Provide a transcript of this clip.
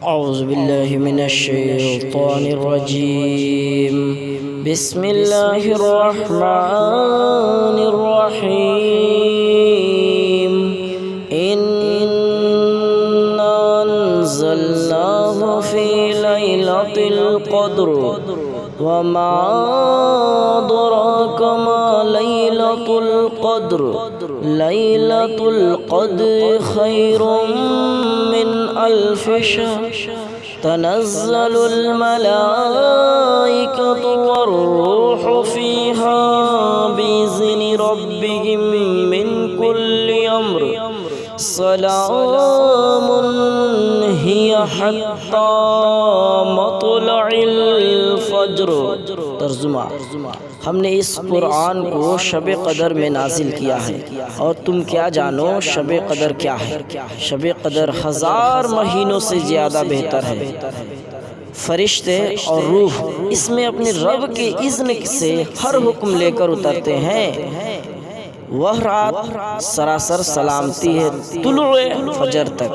औज़ुबिल्लाहि मिनश्शैतानिर्रजीम। बिस्मिल्लाहिर्रहमानिर्रहीम। इन्ना अंज़लनाहु फ़ी लैलतिल क़द्र वमा अदराका मा लैलतुल क़द्र। लैलतुल क़द्र खैरुम मिन अल्फ़ि शहर। तनज़्ज़लुल मलाइकतु वर्रूहु फ़ीहा बिइज़्नि रब्बिहिम मिन कुल्लि अम्र। सलामुन हिय हत्ता मत्लइल फ़ज्र। तर्जुमा, हमने इस कुरान को शब क़दर में नाजिल किया है, और तुम क्या जानो शब क़दर क्या है। शब क़दर 1000 महीनों से ज़्यादा बेहतर है। फरिश्ते और रूह इसमें अपने रब के इज़्न से हर हुक्म लेकर उतरते हैं। वह रात सरासर सलामती है तुलुए फजर तक।